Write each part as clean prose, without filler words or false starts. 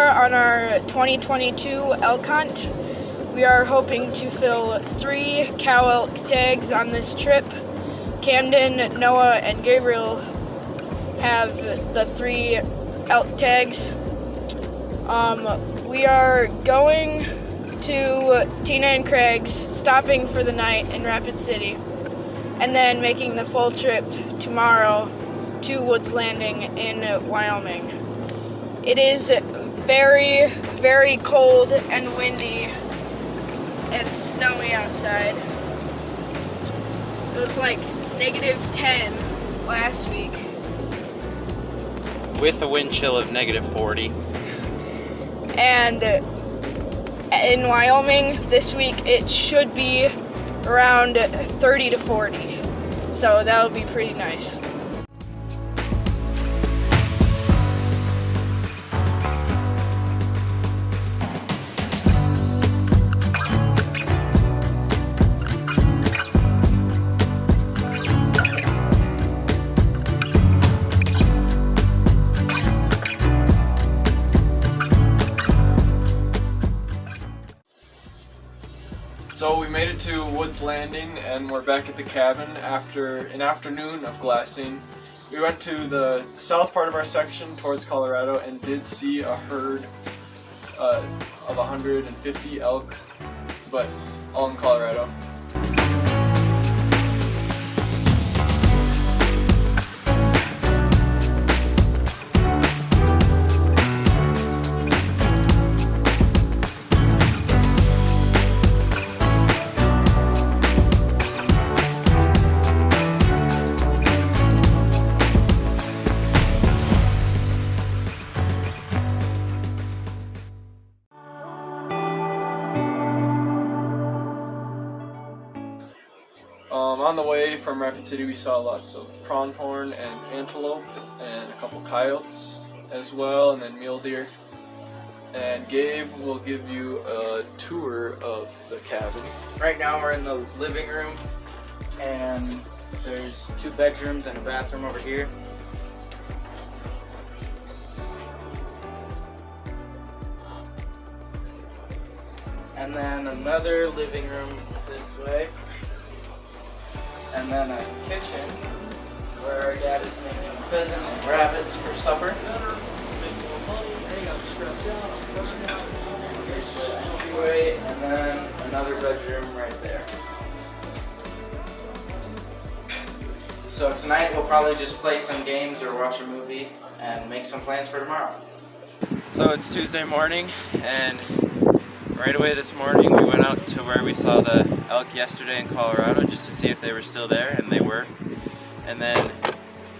far on our 2022 elk hunt. We are hoping to fill 3 cow elk tags on this trip. Camden, Noah, and Gabriel have the 3 elk tags. We are going to Tina and Craig's, stopping for the night in Rapid City, and then making the full trip tomorrow to Woods Landing in Wyoming. It is very, very cold and windy and snowy outside. It was like -10 last week. With a wind chill of -40. And in Wyoming this week it should be around 30 to 40. So that'll be pretty nice. So we made it to Woods Landing and we're back at the cabin after an afternoon of glassing. We went to the south part of our section towards Colorado and did see a herd of 150 elk, but all in Colorado. On the way from Rapid City we saw lots of pronghorn and antelope and a couple coyotes as well, and then mule deer. And Gabe will give you a tour of the cabin. Right now we're in the living room and there's 2 bedrooms and a bathroom over here. And then another living room this way. And then a kitchen where our dad is making pheasant and rabbits for supper. Here's the entryway, and then another bedroom right there. So tonight we'll probably just play some games or watch a movie and make some plans for tomorrow. So it's Tuesday morning, and right away this morning we went out to where we saw the elk yesterday in Colorado just to see if they were still there, and they were. And then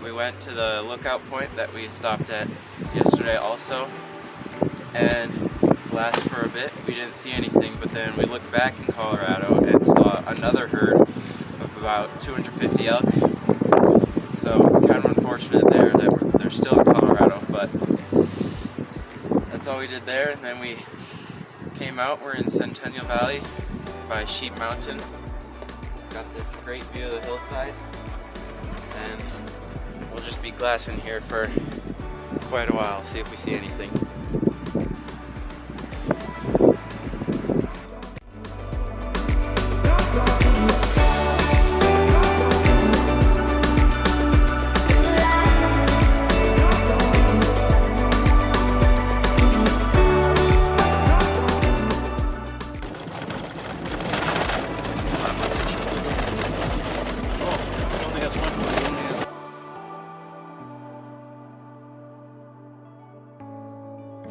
we went to the lookout point that we stopped at yesterday also, and glassed for a bit. We didn't see anything, but then we looked back in Colorado and saw another herd of about 250 elk. So kind of unfortunate there that they're still in Colorado, but that's all we did there. And then we came out. We're in Centennial Valley by Sheep Mountain. Got this great view of the hillside, and we'll just be glassing here for quite a while, see if we see anything.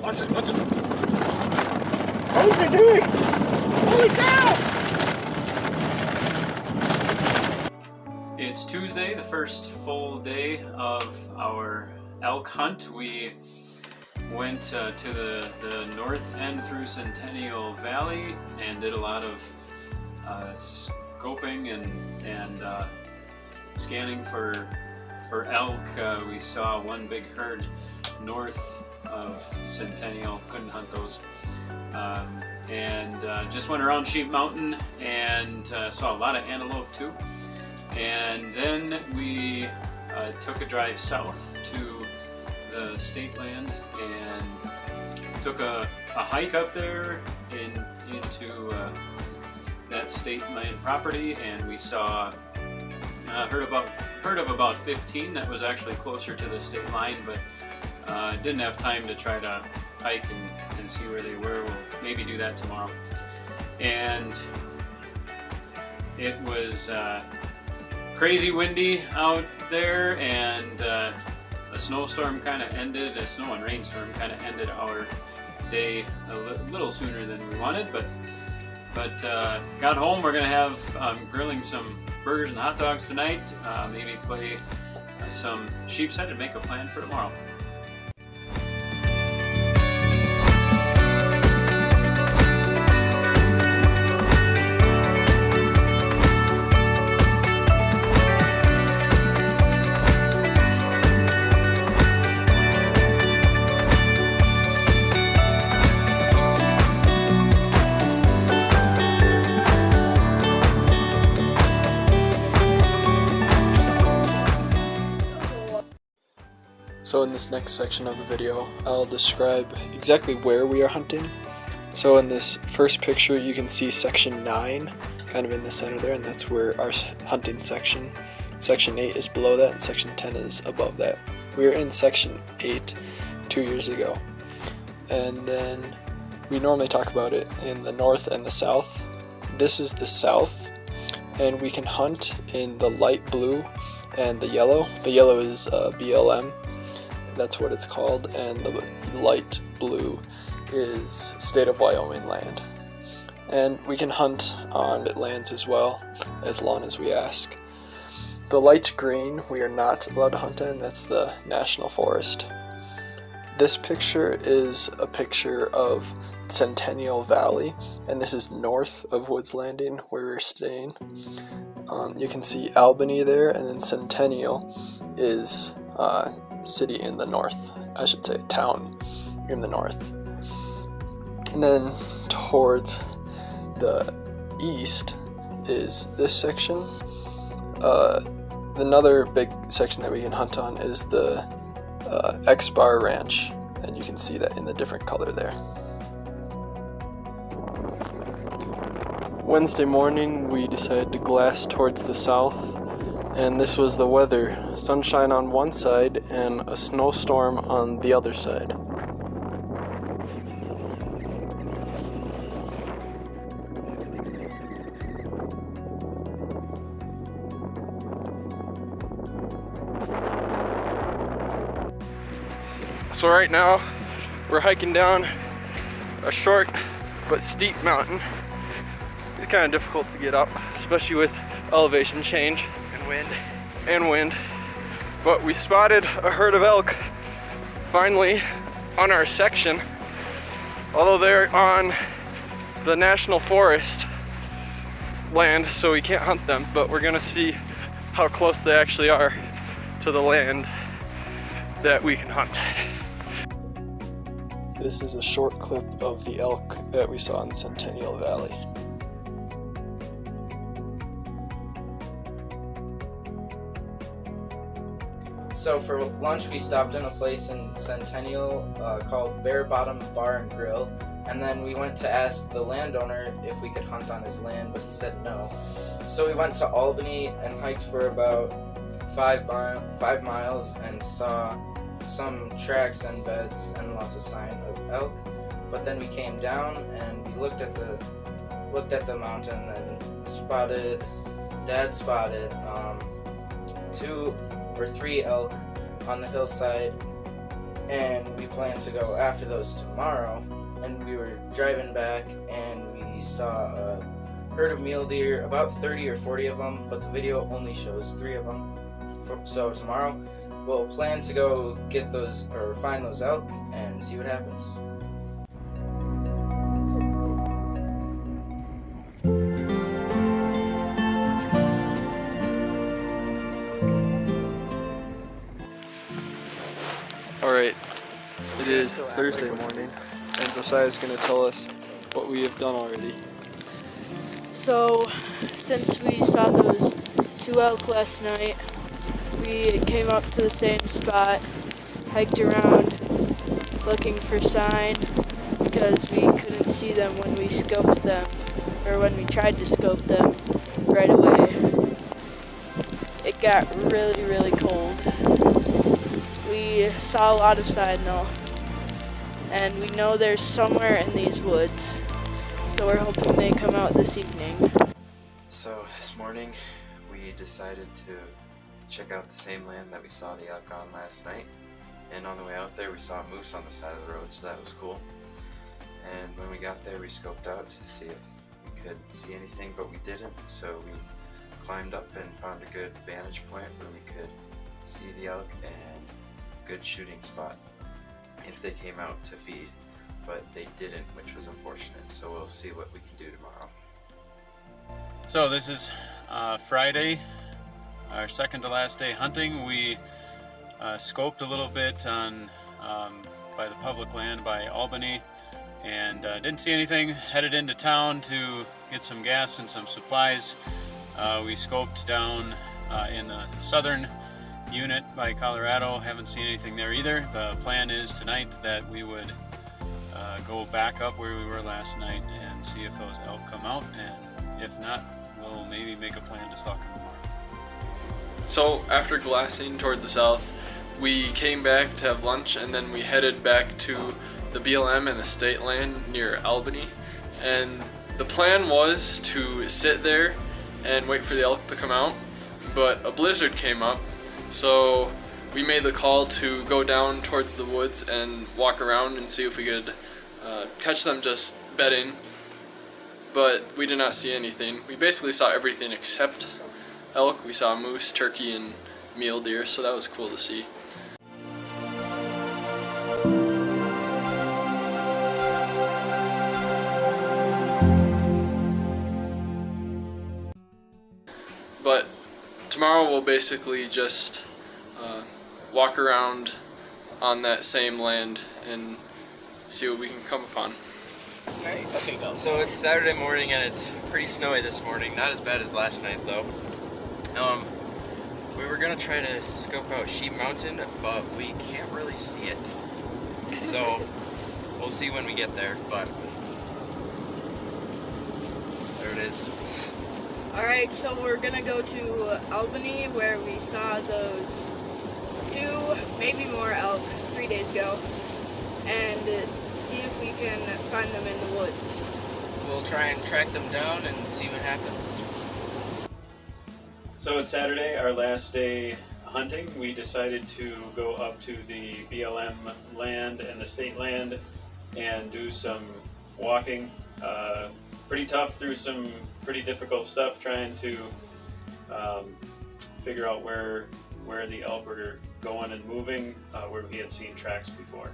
Watch it, watch it. What is it doing? Holy cow! It's Tuesday, the first full day of our elk hunt. We went to the north end through Centennial Valley and did a lot of scoping and scanning for elk. We saw one big herd north of Centennial, couldn't hunt those, and just went around Sheep Mountain and saw a lot of antelope too. And then we took a drive south to the state land and took a hike up there into that state land property, and we saw heard of about 15 that was actually closer to the state line, but didn't have time to try to hike and see where they were. We'll maybe do that tomorrow. And it was crazy windy out there, and a snowstorm kind of ended, a snow and rainstorm kind of ended our day a little sooner than we wanted, but got home. We're gonna have grilling some burgers and hot dogs tonight, maybe play some sheep's head and make a plan for tomorrow. So in this next section of the video, I'll describe exactly where we are hunting. So in this first picture, you can see section 9 kind of in the center there, and that's where our hunting section. Section 8 is below that, and section 10 is above that. We were in section 8 2 years ago. And then we normally talk about it in the north and the south. This is the south, and we can hunt in the light blue and the yellow. The yellow is BLM. That's what it's called, and the light blue is state of Wyoming land. And we can hunt on lands as well, as long as we ask. The light green we are not allowed to hunt in, that's the national forest. This picture is a picture of Centennial Valley, and this is north of Woods Landing where we're staying. You can see Albany there, and then Centennial is city in the north, I should say town in the north. And then towards the east is this section. Another big section that we can hunt on is the X-Bar Ranch, and you can see that in the different color there. Wednesday morning we decided to glass towards the south, and this was the weather: sunshine on one side and a snowstorm on the other side. So right now we're hiking down a short but steep mountain. It's kind of difficult to get up, especially with elevation change and wind. But we spotted a herd of elk finally on our section, although they're on the national forest land, so we can't hunt them, but we're gonna see how close they actually are to the land that we can hunt. This is a short clip of the elk that we saw in Centennial Valley. So for lunch we stopped in a place in Centennial called Bear Bottom Bar and Grill, and then we went to ask the landowner if we could hunt on his land, but he said no. So we went to Albany and hiked for about 5 miles and saw some tracks and beds and lots of sign of elk. But then we came down and we looked at the mountain and Dad spotted 2 or 3 elk on the hillside, and we plan to go after those tomorrow. And we were driving back and we saw a herd of mule deer, about 30 or 40 of them, but the video only shows 3 of them. So tomorrow we'll plan to go get those or find those elk and see what happens. Alright, it is Thursday morning, and Josiah's going to tell us what we have done already. So, since we saw those 2 elk last night, we came up to the same spot, hiked around looking for sign because we couldn't see them when we scoped them, or when we tried to scope them right away. It got really, really cold. We saw a lot of sign though, and we know they're somewhere in these woods, so we're hoping they come out this evening. So this morning we decided to check out the same land that we saw the elk on last night, and on the way out there we saw a moose on the side of the road, so that was cool. And when we got there we scoped out to see if we could see anything, but we didn't, so we climbed up and found a good vantage point where we could see the elk and good shooting spot if they came out to feed, but they didn't, which was unfortunate, so we'll see what we can do tomorrow. So this is Friday, our second to last day hunting. We scoped a little bit on by the public land by Albany, and didn't see anything. Headed into town to get some gas and some supplies. We scoped down in the southern unit by Colorado. Haven't seen anything there either. The plan is tonight that we would go back up where we were last night and see if those elk come out, and if not, we'll maybe make a plan to stalk them tomorrow. So after glassing towards the south, we came back to have lunch, and then we headed back to the BLM and the state land near Albany. And the plan was to sit there and wait for the elk to come out, but a blizzard came up, so we made the call to go down towards the woods and walk around and see if we could catch them just bedding, but we did not see anything. We basically saw everything except elk. We saw moose, turkey, and mule deer, so that was cool to see. But tomorrow we'll basically just walk around on that same land and see what we can come upon. Tonight? Okay, go. So it's Saturday morning and it's pretty snowy this morning. Not as bad as last night though. We were gonna try to scope out Sheep Mountain, but we can't really see it. So we'll see when we get there, but there it is. Alright, so we're gonna go to Albany where we saw those 2, maybe more elk 3 days ago, and see if we can find them in the woods. We'll try and track them down and see what happens. So it's Saturday, our last day hunting. We decided to go up to the BLM land and the state land and do some walking. Pretty tough, through some pretty difficult stuff, trying to figure out where the elk were going and moving, where we had seen tracks before.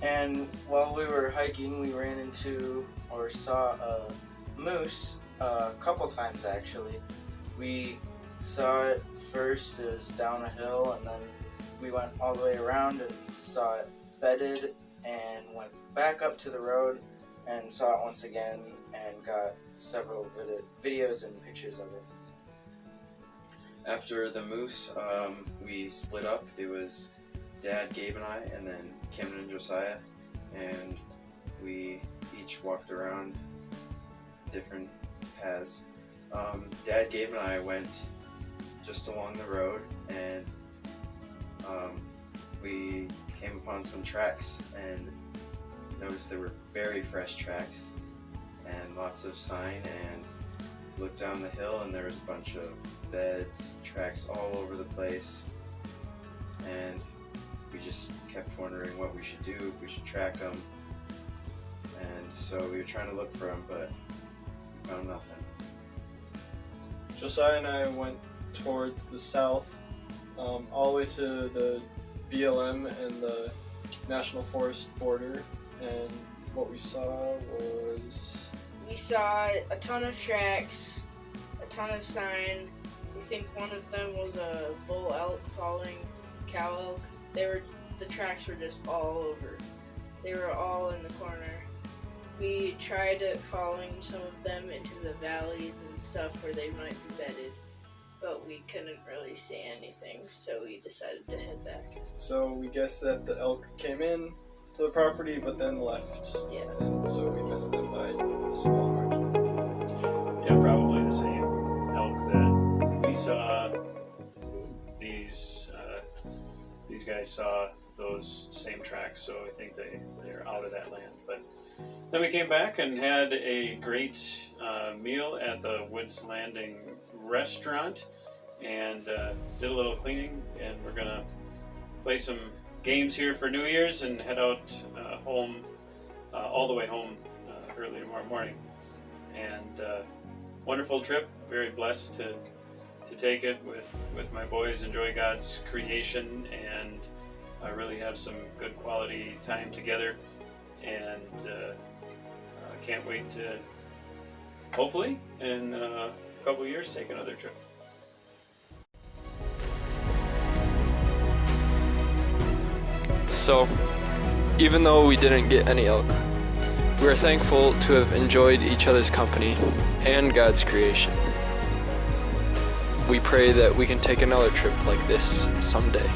And while we were hiking, we ran into or saw a moose a couple times actually. We saw it first, it was down a hill, and then we went all the way around and saw it bedded, and went back up to the road and saw it once again and got several videos and pictures of it. After the moose, we split up. It was Dad, Gabe, and I, and then Cameron and Josiah, and we each walked around different paths. Dad, Gabe, and I went just along the road, and we came upon some tracks and noticed there were very fresh tracks and lots of sign, and looked down the hill and there was a bunch of beds, tracks all over the place, and we just kept wondering what we should do, if we should track them, and so we were trying to look for them, but we found nothing. Josiah and I went towards the south, all the way to the BLM and the National Forest border, and what we saw was... We saw a ton of tracks, a ton of sign. We think one of them was a bull elk following cow elk. The tracks were just all over. They were all in the corner. We tried following some of them into the valleys and stuff where they might be bedded, but we couldn't really see anything, so we decided to head back. So we guess that the elk came in to the property but then left. Yeah. And so we missed them by a small margin. Yeah, probably the same elk that we saw. These guys saw those same tracks, so I think they're out of that land. But then we came back and had a great meal at the Woods Landing restaurant, and did a little cleaning, and we're gonna play some games here for New Year's and head out home, all the way home early tomorrow morning. And wonderful trip, very blessed to take it with my boys, enjoy God's creation, and really have some good quality time together. And can't wait to, hopefully, in a couple of years, take another trip. So, even though we didn't get any elk, we are thankful to have enjoyed each other's company and God's creation. We pray that we can take another trip like this someday.